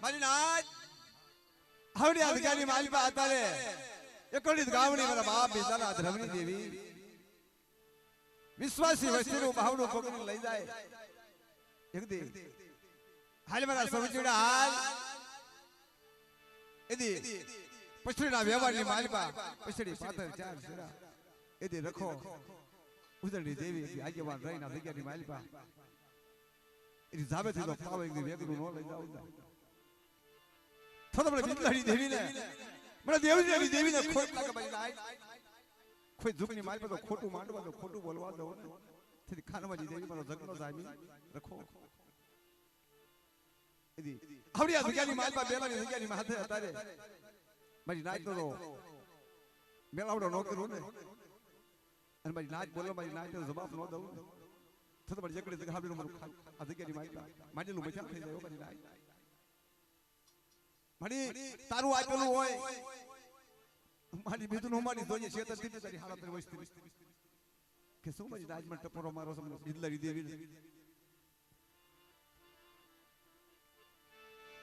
મારી નાચ આવડી અધિકારી મારી પાસે આતારે એકડી ગાવણી મારા બાપ બીજાના ધર્મની દેવી વિશ્વાસી વસ્તીનું ભાવનું પકડી લઈ જાય એકદી હાલ મારા સમજીડા હાલ એદી પછડીના વ્યવહારની માલપા પછડી પાથર ચાર શેરા એદી રખો ઉદળની દેવી આગેવાન રહીના જગ્યાની માલપા એની જાવેથી તો પાવે એકદી વેગનું નો લઈ જાવ થોડો મને બિંદાડી દેવીને મને દેવીને ખોટ લાગે ભાઈ નાય કોઈ ઝુકની માલપા તો ખોટું માંડવા દો ખોટું બોલવા દો ને તેથી ખાનવાજી દેવી મારો જગનો જામી રખો એદી આવડી આ જગ્યાની માલપા બેલાની જગ્યાની માથે અતારે મારી નાચ તો મેલાવડો નો કરું ને અને મારી નાચ બોલો મારી નાચ નો જવાબ ન દઉં ને તો મારી જકડી જગ્યા હાબીનું મારું આ જગ્યાની માલપા માટેલું મજા થઈ જાય મારી નાચ મારી તારું આપેલું હોય મારી બીજું નો મારી જોઈએ છે તો દીધી તારી હાલત વસ્તી કે શું મારી નાચમાં ટપોરો મારો સમજો બિદલારી દેવી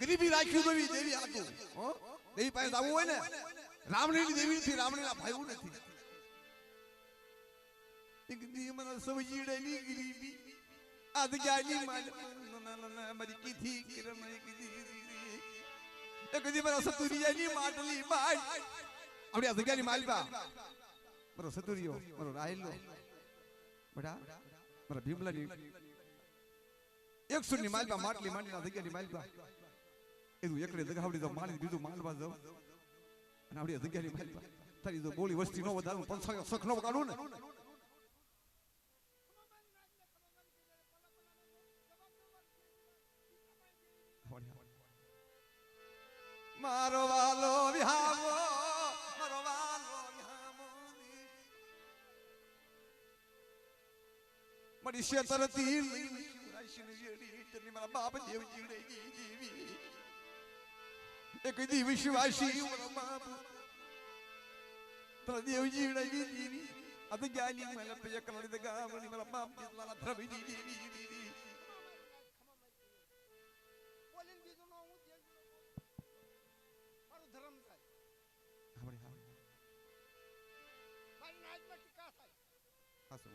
ગરીબી રાખ્યું દેવી દેવી આતું દેવી પાસે આવું હોય ને રામણી દેવી નથી રામણીના ભાઈઓ નથી એક દી મને સમજીડેલી ગરીબી આ દગાની મારી કીધી કિરણ એક દી મને સતુરિયાની માટલી બાઈ આપણે આ દગાની માલબા મારો સતુરિયો મારો રાહેલો બડા મારા ભીમલાની 100 ની માલબા માટલી માંડીના દગાની માલબા એનું એકડે દગાવડી તો મારી બીજું માલવા જાવ અને આવડી જગ્યાની માલપા તારી જો બોલી વસ્તી નો વધારું 500 સખ નો કાઢું ને મારો વાલો વિહાવો મારો વાલો વિહાવો મારી શેતરતી રાશિની જેડી તને મારા બાપ દેવ જીડે જીવી એક દી વિશ્વાસી મારો બાપ તો દેવ જીડે જીવી અબ જાની મને પે કલડી દે ગામની મારા બાપ જેટલા ધરવી દીધી બોલીન બીજું નો હું મારું ધર્મ થાય આપણે હા મારી નાજમાં ટીકા થાય હાસો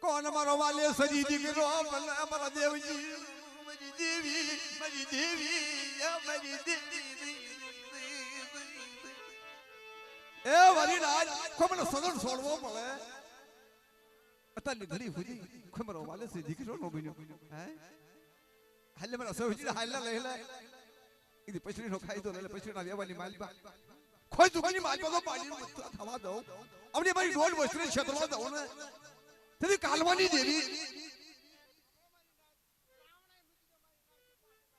કોણ મારો વાલે સજી દીકરો મારા દેવજી મારી દેવી મારી દેવી મારી દેવી એ વાલી રાજ કોઈ મને સગન છોડવો પડે અત્યારની ઘડી હુજી કોઈ મારો વાલે સજી દીકરો નો બન્યો હે હાલે મારા સજી હાલે લઈ લે ઈદી પછડી નો ખાઈ દો એટલે પછડીના વ્યવહારની માલપા કોઈ દુકાની માલપા તો પાણી થવા દો અમને મારી ડોલ વસ્ત્રે છેતરવા દો ને તેની કાલવાની દેવી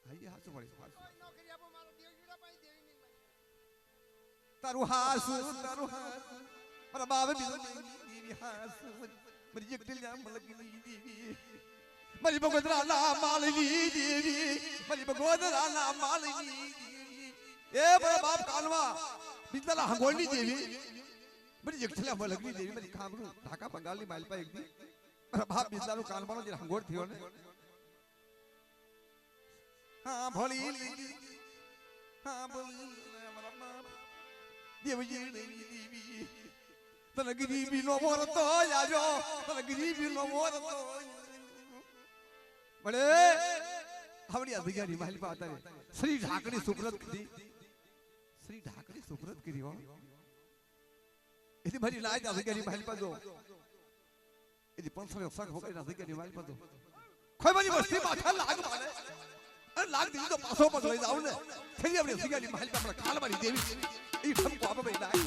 આઈ હાસુ પડી નોકરી આપો મારો દેવજીડા પાસે દેવી ની તારું હાસુ મારા બાવે બીજો દેવી હાસુ મારી એકલી નામ લગી દેવી મારી ભગોદરા ના માલની દેવી મારી ભગોદરા ના માલની એ મારા બાપ કાલવા બીજલા હંગોળની દેવી મારી એકઠલા મલગની દેવી મારી ખામરું ઢાકા બંગાળની માલપા એક દી મારા બાપ બીજલાનો કાનવાનો જે હંગોળ થયો ને હા ભળી હા ભળી મારા બાપ દેવજી દેવી તને ગરીબી નો મોરતો આવ્યો તને ગરીબી નો મોરતો બળે આવડી અધિકારી માલપા હતા શ્રી ઢાકડી સુપ્રત કરી શ્રી ઢાકડી સુપ્રત કરી હો એથી મારી લાજ અધિકારી માલપા જો એથી 500 સખ વગરના અધિકારી માલપા જો કોઈ મારી વસ્તી માથા લાગ મારે અને લાગ દીધી તો પાછો પર લઈ જાવ ને થઈ આપણી અધિકારી માલપા આપણે કાલ મારી દેવી એ ઠમકો આપે ભાઈ લાગ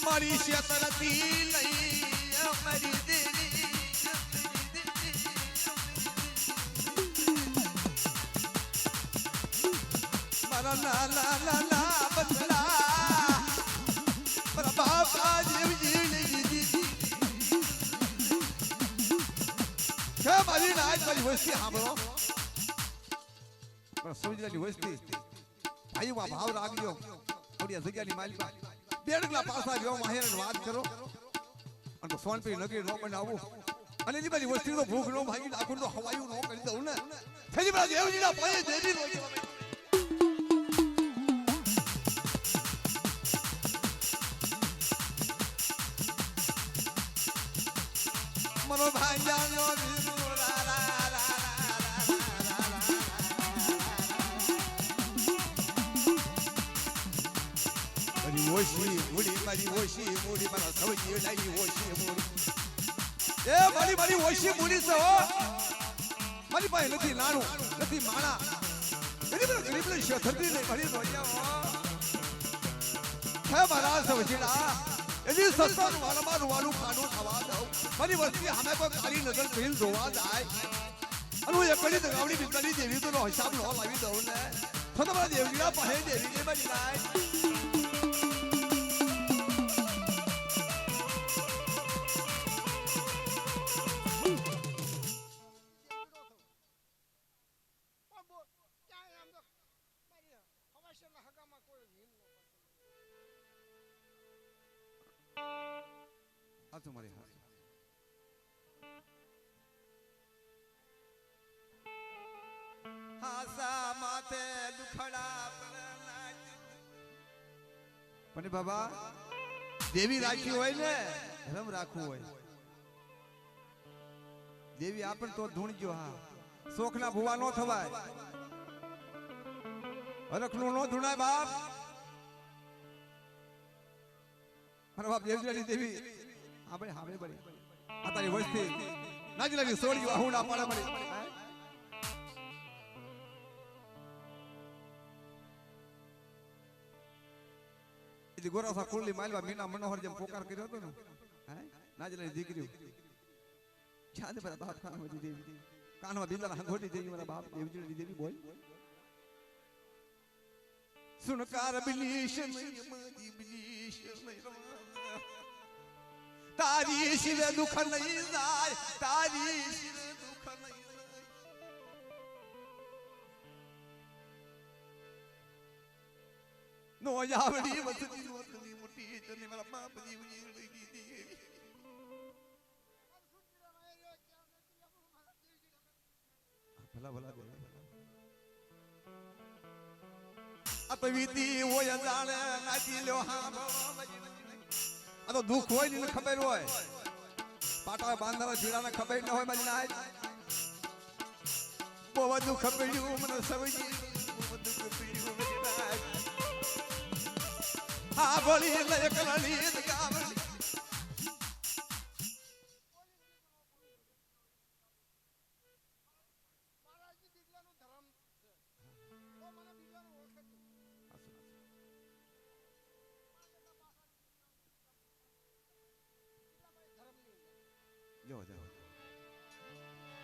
મારી શેતરતી લઈ મારી દેવી મારા ના ના ના ના બદલા મારા બાપા દેવજી દીદી કે મારી નાચ મારી વસ્તી સાંભળો મારા સૌજરાની વસ્તી ભાઈમાં ભાવ રાખજો થોડી જગ્યાની માલિકા બેડગલા પાસા ગયો માહેર વાત કરો અને સોનપી નગરી નો બનાવું અને એની બધી વસ્તી તો ભૂખ નો ભાગી નાખું તો હવાયું નો કરી દઉં ને ફેરી બા દેવજીના પાયે દેવી નો મનો ભાંજાનો ઓશી મૂડી મારી ઓશી મૂડી મારા સૌજી લાઈ ઓશી મૂડી એ મારી ઓશી મૂડી છે હો મારી પાસે નથી નાણું નથી માણા ગરીબ ને શેઠી ને મારી રોયા હે મારા સૌજીડા એની સસ્તાનું વાળું ખાનું ખાવા દઉં મારી વસ્તી સામે કોઈ કાળી નજર કરીને જોવા જાય અને હું એકડી દગાવડી બિચારી દેવી તો હિસાબ ન લાવી દઉં ને તો તમારા દેવજીના પાસે દેવી ને બની જાય तुम्हारे हासा माथे दुखड़ा पण बाबा देवी राखी હોય ને ધર્મ રાખવું હોય દેવી આપણ તો ધૂણજો હા શોખના ભુવા નો થવાય હરખનું નો ધૂણાય બાપ મારા બાપ દેવજીની દેવી આપણે હાવે બળી આ તારી વસ્તી નાજલાની સોળી હું ના પાડે મળી એ ગોરાસા કુળલી માલવા મીના મનોહર જેમ પોકાર કર્યો હતો ને હે નાજલાની દીકરી ચાંદ પર બાપ કાનવા દેવી કાનવા બિંદલા હંગોટી દેવી મારા બાપ દેવજીની દેવી બોલ સુનકાર બિલીશ મદી બિલીશ તારી શિવે દુખ નહીં જાય તારી શિવે દુખ નહીં જાય નો આવડી વસતી વસતી મોટી તને મારા બાપ જીવની લઈ દીધી ભલા ભલા દે અપવિતી હોય જાણે નાચી લ્યો હા આ તો દુઃખ હોય ને ખબર હોય પાટા બાંધરા જીરાને ખબર ન હોય મારી નાય બહુ દુઃખ પડ્યું મને સવજી બહુ દુઃખ પડ્યું મારી નાય હા બોલી લે કલની ગાવડી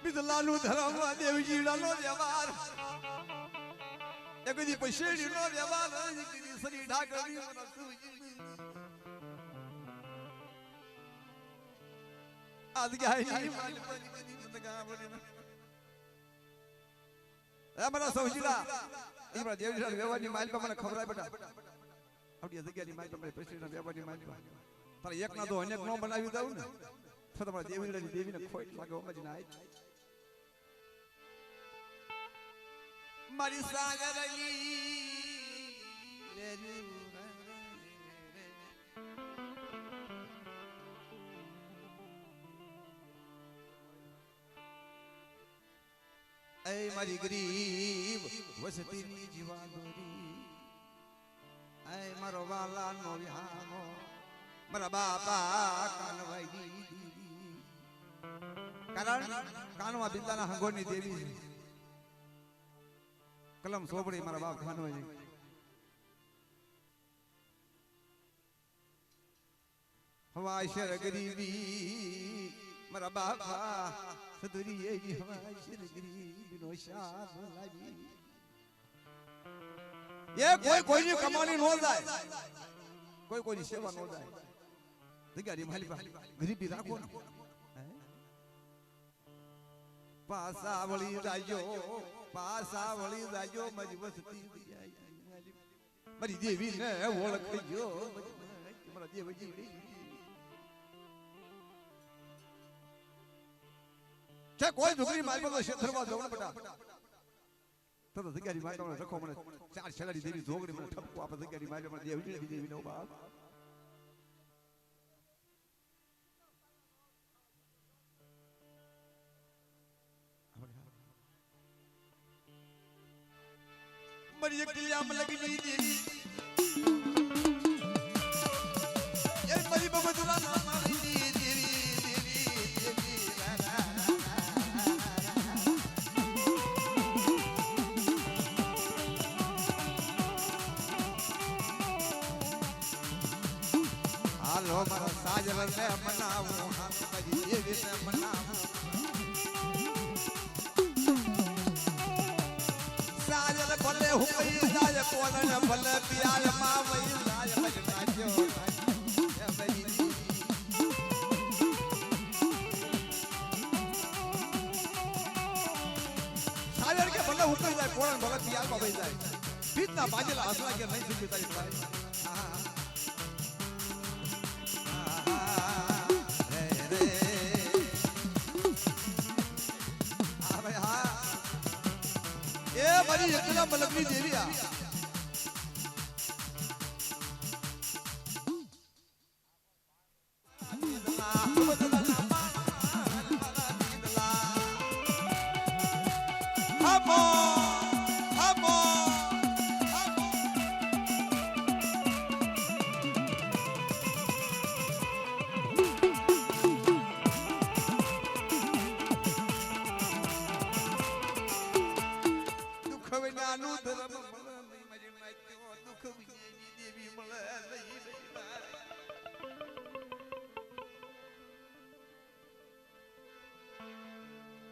બિદલાનું ધર્મ દેવજીનો વ્યવહાર એકદી પૈસેડીનો વ્યવહાર એકદી સરી ઢાકરી આજ ગાયની માલપની બધી ગાવડી અમારા સૌજીલા અમારા દેવજીના વ્યવહારની માલ પર મને ખબર આવે બેટા આપણી જગ્યાની માલ પર પૈસેડીના વ્યવહારની માલ પર તારે એક ના તો અનેક નો બનાવી દઉં ને તો તમારા દેવીની દેવીને ખોટ લાગે ઓમજી ના મારી સાગરલી એ મારી ગરીબ વસતીની જીવાદોરી એ મારો વાલાનો વિહામો મારા બાપા કાનવાઈ દીદી કારણ કાનવા બિંદાના હંગોની દેવી કલમ સોબડી મારા બાપ કાનવાઈ હવા શર ગરીબી મારા બાપા સદુરી એવી હવા શર ગરીબી નો શાપ લાગી એ કોઈની કમાણી નો જાય કોઈની સેવા નો જાય જગ્યા માલી ગરીબી રાખો ને પાસા વળી જાજો પાસા વળી જાજો મારી વસતી મારી દેવી ને ઓળખજો મારા દેવજી છે કોઈ છોકરી મારી પાસે ક્ષેત્રમાં જવું બેટા તો જગ્યાની મારી રખો મને ચાર છેલાડી દેવી જોગડી મને ઠપકો આપે જગ્યાની મારી મને દેવી નો બાપ मरी किलियाम लगी नहीं देवी ये मरी बबदुला नाम देवी देवी देवी हालो मारा साजल ने मनाऊं हम मरी देवी ने मनाऊं साजल भले हुई जाय कोन भले पियाल मावई जाय बजना जो ए मेरी साजल के भले हुई जाय कोन भले पियाल मावई जाय इतना बाजला हसला के नहीं सुनता है भाई मारी एकला मलकनी देवी आ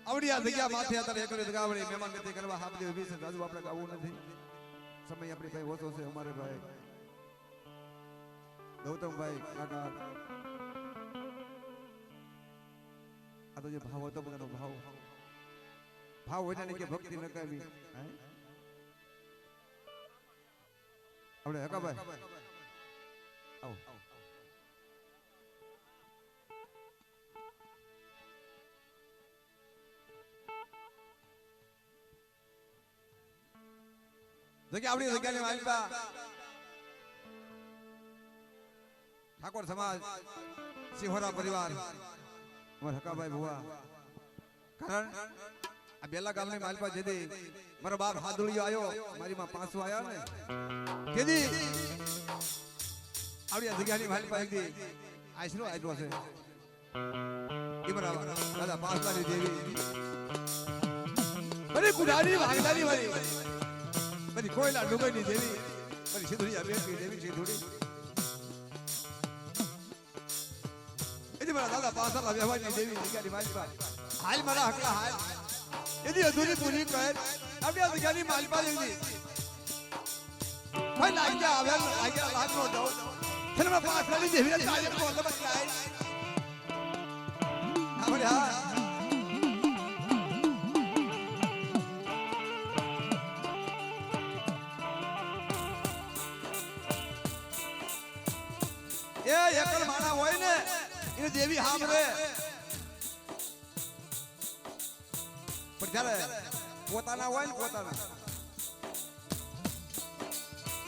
आवड़ी आ जग्या माथे अतर एकले जगावड़ी मेहमान गति करवा हाथ दे बीस राजू आपने गावू નથી समय अपने भाई होतो से हमारे भाई गौतम भाई काका आ तो जे भाव होतो बगनो भाव भाव होता नहीं के भक्ति न करवी हैं आवड़े हका भाई आओ जगह अपनी जगह ने मालपा ठाकुर समाज सिंहोरा परिवार और हका भाई बुआ कारण आ बेला गाम ने मालपा जेदी मारा बाप हादुळियो आयो मारी मां पासो आया ने केदी आवड़ी जगह ने मालपा एकदी आशरो आइलो छे ई मारा दादा पासलानी देवी अरे कुडारी भागदारी वाली बड़ी कोयला डुगनी देवी बड़ी सिद्धुरी अबेटी देवी सिद्धुरी यदि मारा दादा पासा ला व्यवहारी देवी जग्यानी मालपा हाल मारा हकला हाल यदि अधूरी पूरी कर अबे जग्यानी मालपा यदि भाई लागिया आवे लागिया लाग नो दो फिर मैं पास वाली देवी ने ताले को बोल बचाए हां बोले हां ये एकल माना होय ने इन देवी हामरे पर जारे પોતાના હોય ને પોતાના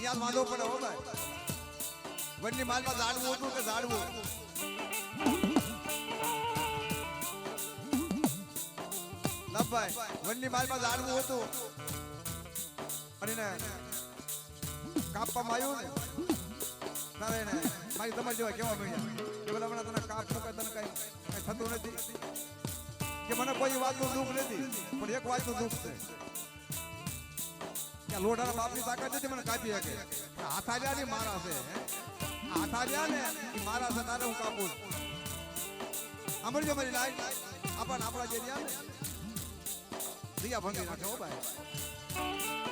યાદ વાંધો પડે હો ભાઈ વડની માલમાં ઝાડવું હતું કે ઝાડવું ના ભાઈ વડની માલમાં ઝાડવું હતું અને ને કાપવામાં આવ્યું ને તારે ને મારી તમારે જેવા કેવા મળ્યા કે બોલા મને તને કાપ નો તને કઈ થતું નથી કે મને કોઈ વાતનું દુઃખ નથી પણ એક વાતનું દુઃખ છે કે લોઢાના બાપની તાકાત નથી મને કાપી શકે હાથારિયાની મારા છે હાથારિયા ને એ મારા છે તારે હું કાપું સાંભળજો મારી લાઈન આપણા જે રહ્યા ને દિયા ભંગી નાખે હો ભાઈ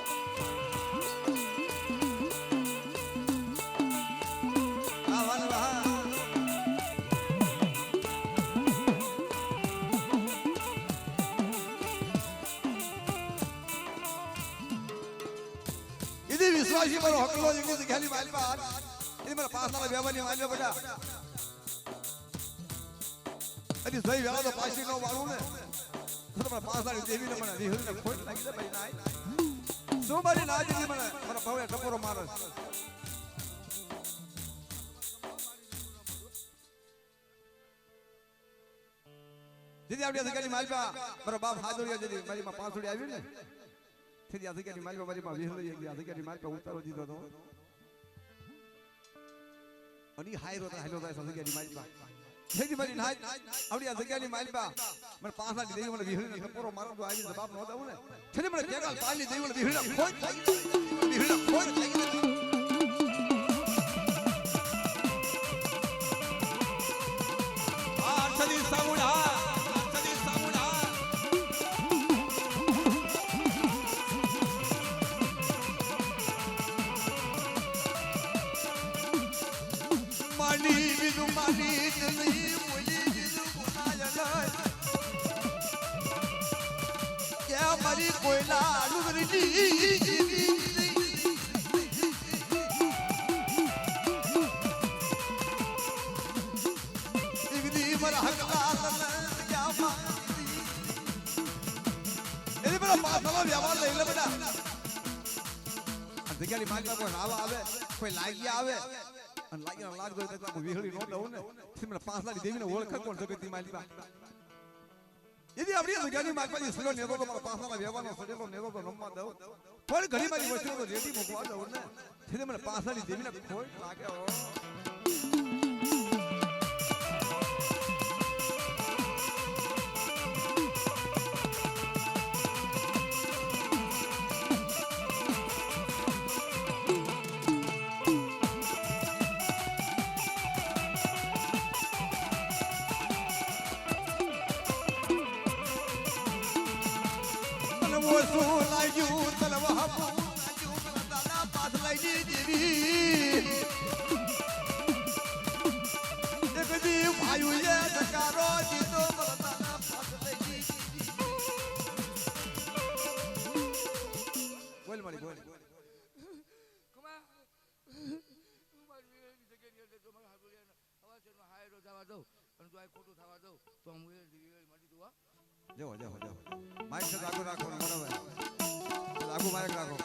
વિશ્વાસી મારો હકલો એની જગ્યાની માલ પર એ મારા પાસના વ્યવહારની માલ્યો બેટા અજી જઈ વેળા તો પાછી નો વાળું ને તો મારા પાસની દેવીને મને વિહળને ખોટ લાગી દે ભાઈ નાય શું મારી નાજી મને મારા ભાવે ટપોરો મારસ દીદી આપણી જગ્યાની માલપા મારો બાપ હાજરિયા દીદી મારી માં પાંસોડી આવી ને દીદી આ જગ્યાની માલપા મારી માં વિહળી ગઈ આ જગ્યાની માલપા ઉતારો દીધો તો અને હાયરો તો હાલો થાય જગ્યાની માલપા દીદી મારી નાય આપણી આ જગ્યાની માલપા મને પાંસા દેવી મને વિહળીને ટપોરો મારો તો આવી બાપ નો દઉં ને દીદી મને કેકાલ પાલી દેવી મને વિહળીને ખોટ વિહળીને ખોટ થઈ ગઈ આ સદી સામુડા મારી કોયલા લુગરી દીગરી મારા હકલા યા એની પેલા પાસનો વ્યવહાર લઈ લે બેટા જગ્યાની માગવા કોઈ નાવા આવે કોઈ લાગી આવે અને લાગી લાગ દો તો વિહળી નો દઉં ને મને 5 લાખ દેવીને ઓળખ કોણ જગતની માલિકા यदि આપણી જગ્યાની માગવાની સલો નેતો તો મારા પાસના વ્યવહારનો સડેલો નેતો તો રમવા દઉં પણ ઘણી મારી વસ્તુઓ તો રેડી મૂકવા દઉં ને એટલે મને પાસની દેવીને ખોટ લાગે माइक से लागू राखो बराबर लागू माइक राखो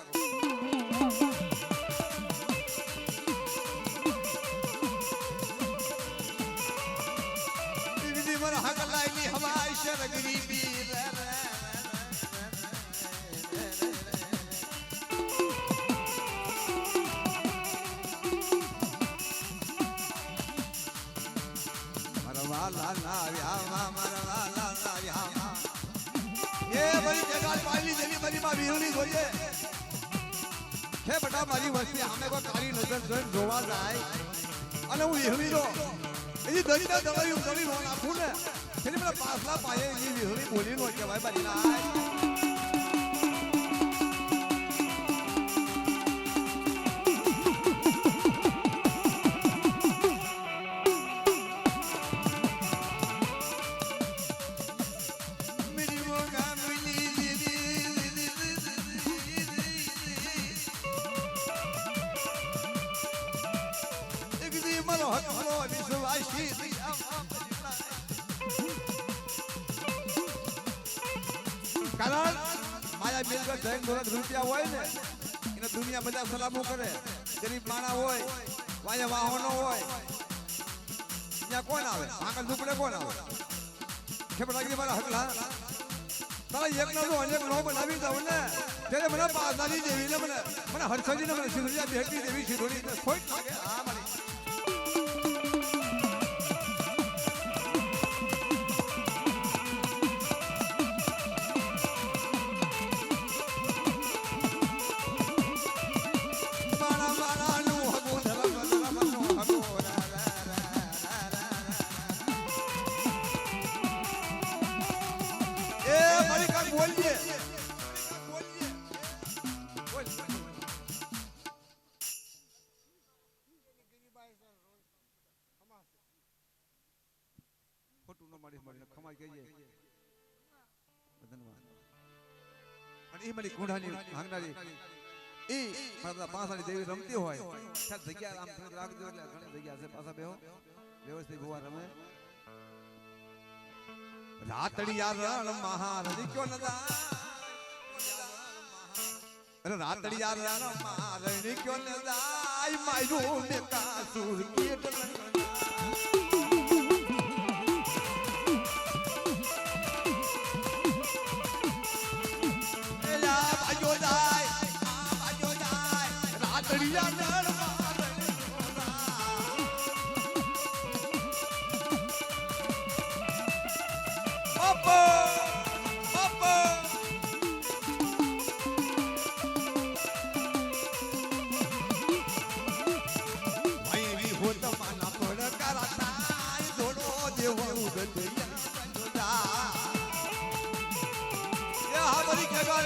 दीदी मन हक लागी हवाई से गरीबी मरवाला ना व्यामा मरवाला ना व्यामा ये बड़ी जगह पाली देवी बड़ी मां वीरणी જોઈએ છે બટા મારી વસ્તી સામે કોઈ કાળી નજર જોઈને જોવા જાય અને હું વીરણી જો એની દરીના દવાઈ ઉતરી નો નાખું ને એટલે મને પાછલા પાયે એની વીરણી બોલી નો કહેવાય બરી ના કારણ માયા મિલકત જૈન દોલત રૂપિયા હોય ને એને દુનિયા બધા સલામો કરે ગરીબ માણા હોય વાયા વાહનો હોય ત્યાં કોણ આવે ભાંગલ ઝૂપડે કોણ આવે ખેપડાગી મારા હકલા તારા એક નો અનેક નો બનાવી દઉં ને ત્યારે મને પાસનાની દેવીને મને હરસજીને મને સિંધુરિયા બેહટી દેવી સિંધુરી ખોટ લાગે આ મારી એ મારા પાસાની દેવી રમતી હોય ત્યાં જગ્યા આમ થોડી રાખજો એટલે ઘણી જગ્યા છે પાછા બેહો વ્યવસ્થિત ભુવા રમે રાતડિયા રણ મહારાજ ક્યો નદા અરે રાતડિયા રણ મહારાજ ક્યો નદા આઈ માયરો મેકા સુર કીટ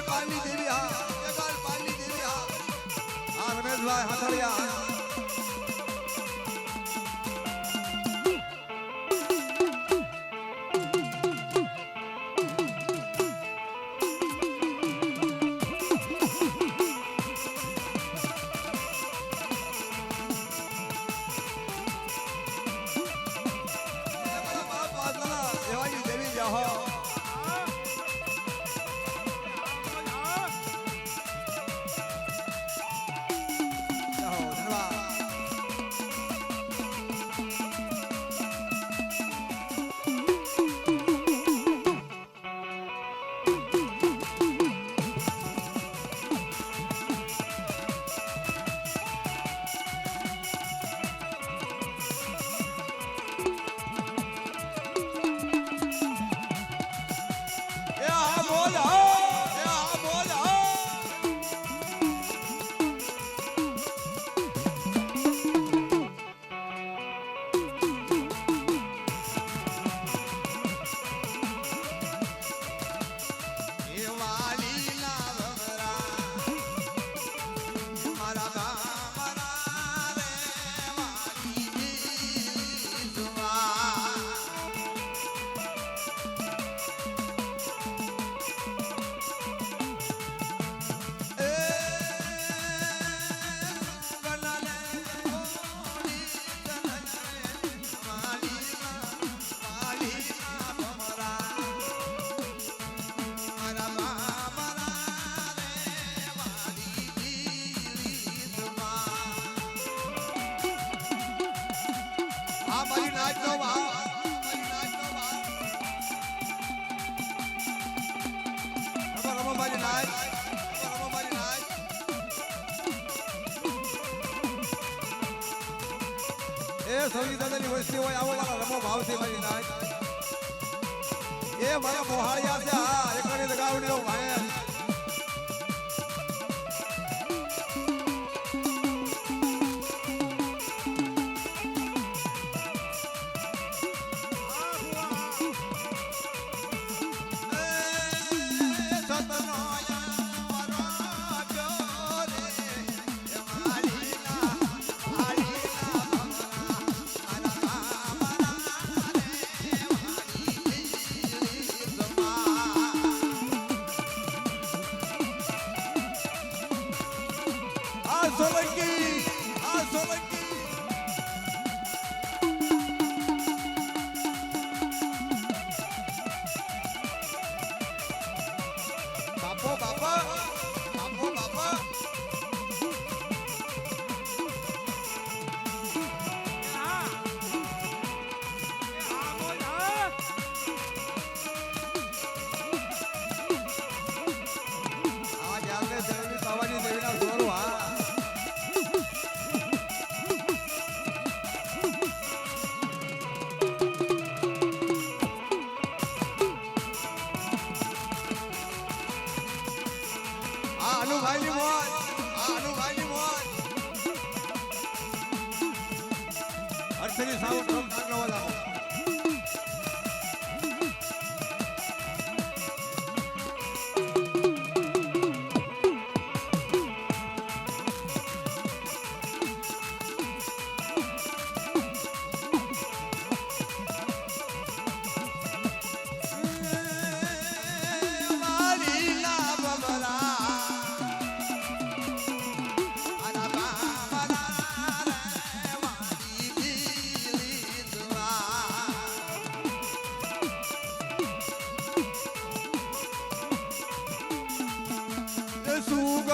પાલી દેવી હા પાલી દેવી હા રમેશભાઈ હાથળિયા સૌની દાદાની વસ્તી હોય આવો વાળા રમો ભાવથી મારી નાચ એ મારા મોહાળિયા છે હા એકડી લગાવડીનો ભાઈ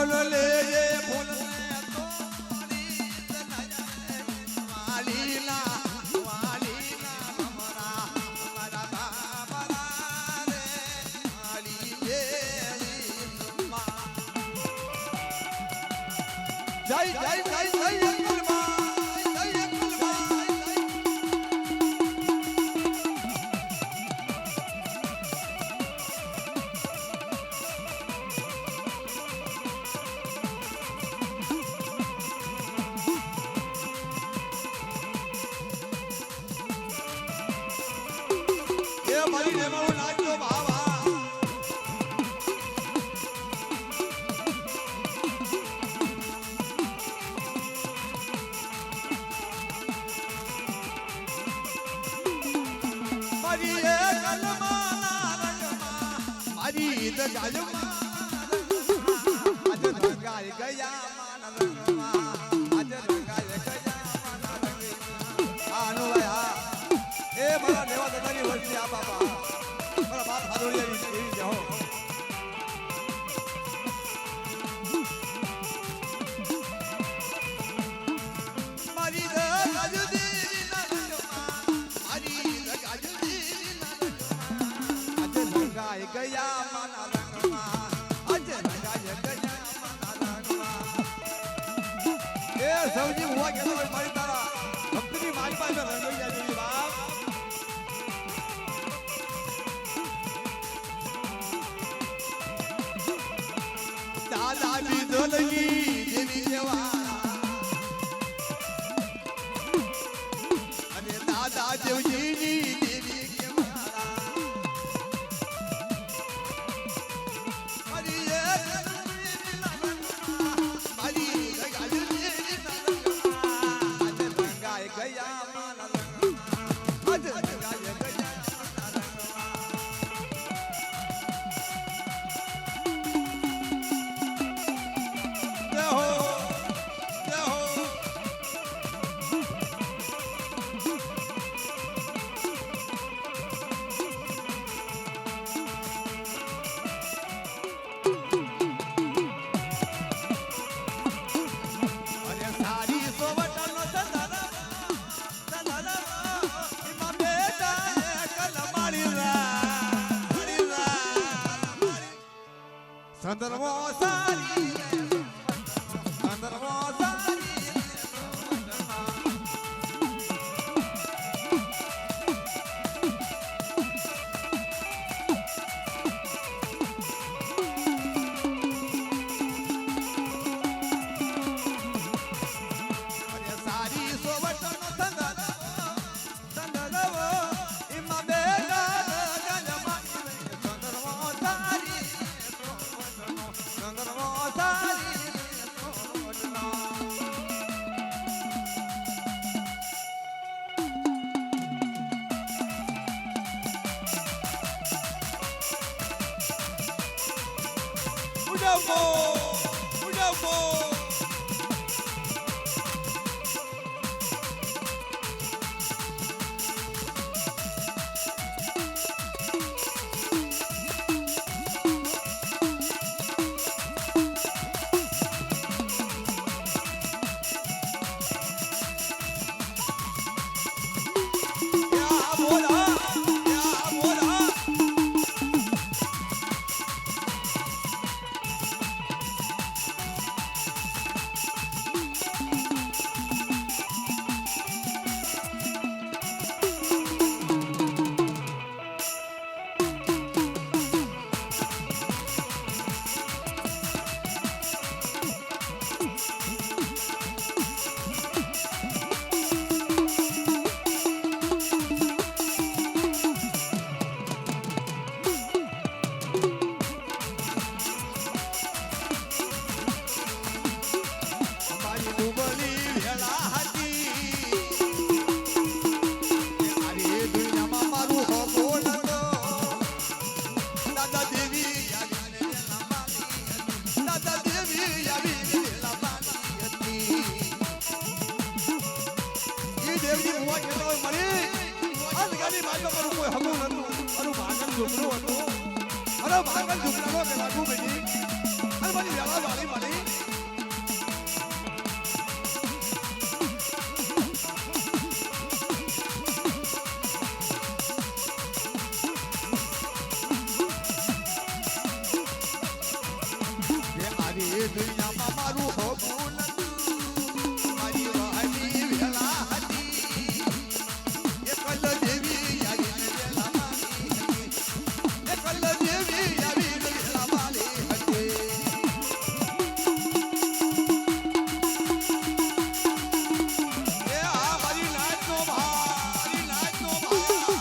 ફૂલ લે ફૂલ વાલીના મમરા મારા બાબરા રે વાલી જય જય જય મારી ને મારો નાચતો ભાવા મારી એ કલમાના રંગમાં મારી દગાજમાં આજે રંગાઈ ગયા માના રંગમાં આજે રંગાઈ ગયા માના રંગમાં આનો આ એ મારા દેવા દાદાની વસ્તી આ બાપા મારા બાપ હારોડિયા એવી જાઓ મારી દગાજુદી ના રંગમાં મારી દગાજુદી ના રંગમાં આજે રંગાઈ ગયા માના રંગમાં આજે રંગાઈ ગયા માના રંગમાં એ સૌજી હુઆ કે મારી તારા ભક્તની મારી પાસે રંગોઈ જાય છે બાપ દાદા વિદોલની દેવી જેવા અને દાદા દેવજીની દેવી કેવા મારી એ મારી ગગાજની આજે રંગાઈ ગયા માના રંગમાં આજે રંગાઈ ગયા માના સંદર્ભો સારી સંદર્ભો સારી અને સારી સોવટનો સંદર્ભો એમાં બેટા સંદર્ભો સારી સંદર્ભો સારી ઉડમો ઉડમો મારી મારી મારું કોઈ હગું નતું મારું ભાગન ઝૂકડું હતું મારો ભાગન ઝૂકડો કે લાગુ બેટી અરે મારી વેળા વાળી મારી દુનિયામાં મારું હોવું નથી મારી વાહની વેલા હતી એ કલ દેવી આવીને વેલા મારી હતી એ કલ દેવી આવીને વેલા મારી હતી એ આ મારી નાચનો ભાઈ નાચનો ભાઈ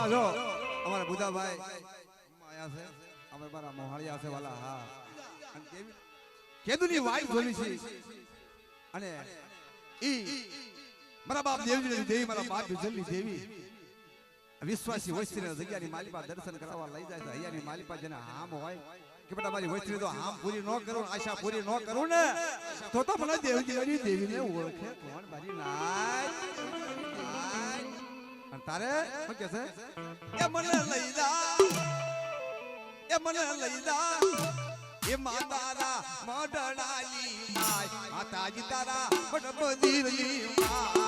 જો અમારા બુધાભાઈ આયા છે અમે મારા મોહાળિયા છે વાલા હા અને કેવી કેદુની વાઈ બોલી છે અને ઈ મારા બાપ દેવજી દેવી મારા બાપ જલ્દી દેવી વિશ્વાસી વસ્તીને જગ્યાની માલિપા દર્શન કરાવવા લઈ જાય છે અહીંયાની માલિપા જેને હામ હોય કે બેટા મારી વસ્તી તો હામ પૂરી ન કરું આશા પૂરી ન કરું ને તો મને દેવજી દેવીને ઓળખે કોણ મારી નાય તારે શું કે છે એ મને લઈ જા એ માતારા મડડાની માય માતાજી તારા મડબદીરની માય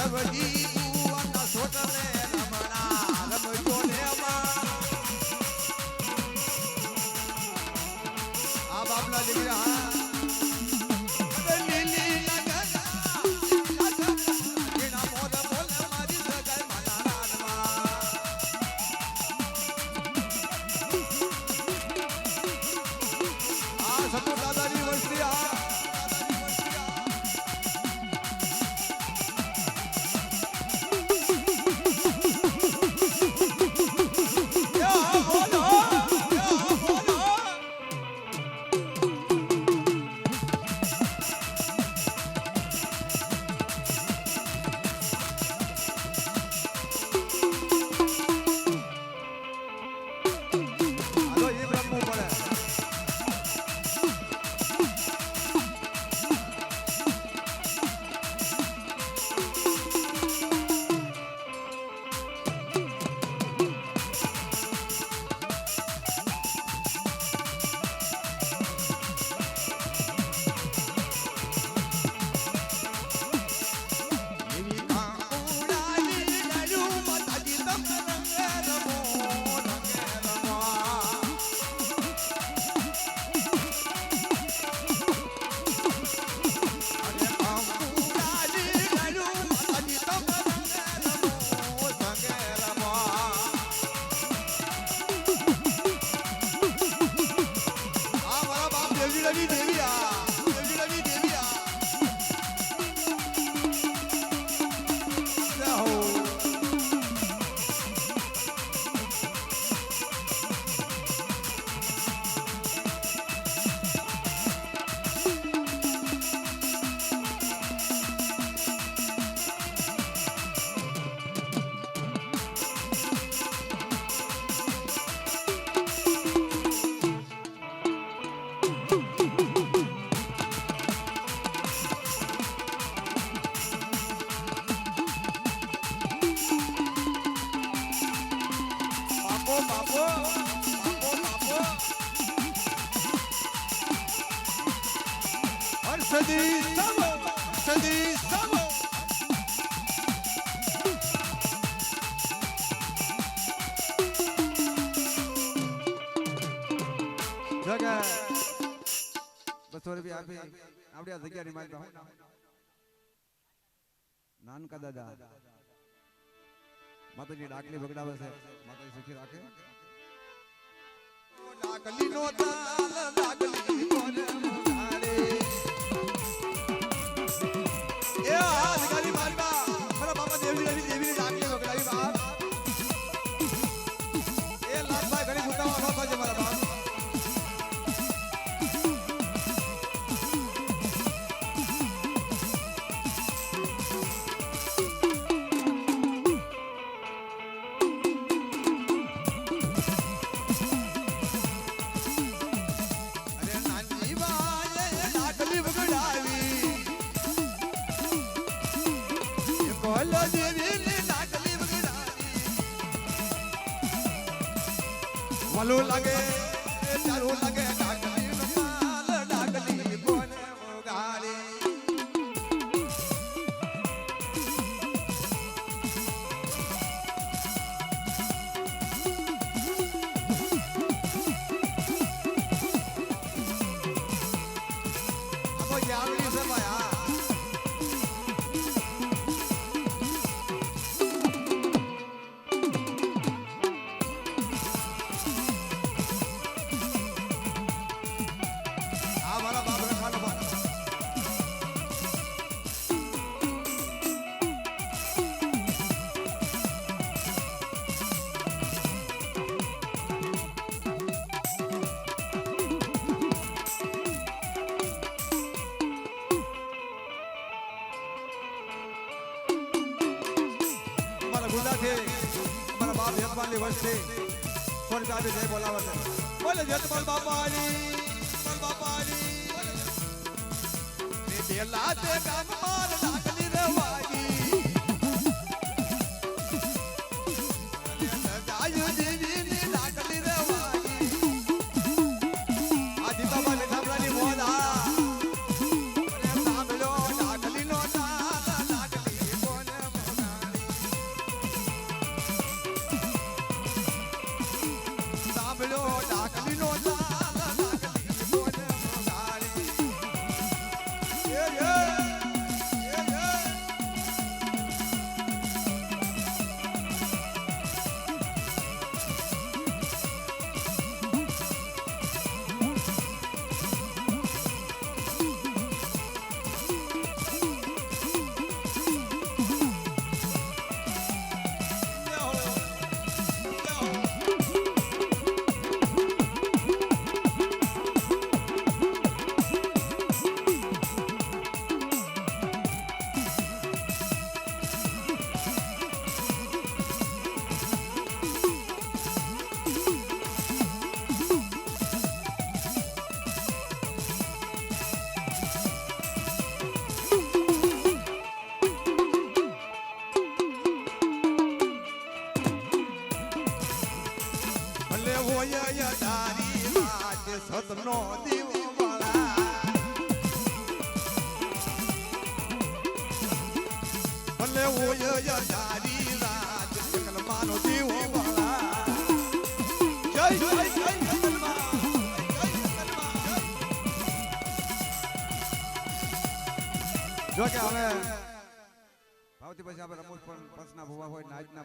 રવજી કુવાના સોટલે રમણા રમજો ને આ બાપલા દીકરા નાનકા દાદા માતાજી ડાકલી બગડાવે છે માતાજી સુખી રાખે ડાકલી નો તાલ ડાકલી કોને મુનારે એ આ દિગારી મારી બા મારા બાપા દેવની ડાકલી બગડાવી બાપ એ લાલભાઈ ઘણી ગુતાવા ન થાય મારા બાપ વાલો લાગે ચારો લાગે ડાકલી નો માલ ડાકલી કોને મોગાડી આપો યાવડી છે ભાઈ हमारा बाप जतपाल वर्ष से स्वर्ग आदि जय बोलावत है बोले जतपाल बापानी रे देला ते गाम मार डाकली रवागी जायु देवी ने डाकली रवागी आदि बाबा ने ढमरानी मोदा रे सामलो डाकली नो डाकली कोने ઓય તારી રાજ સતનો દીવો વાળા ભલે ઓય તારી રાજ કલમાનો દીવો વાળા જય જય જય કલમા જો કે હવે ભાવથી પછી આપણે રમૂજ પણ પંચના ભૂવા હોય નાચના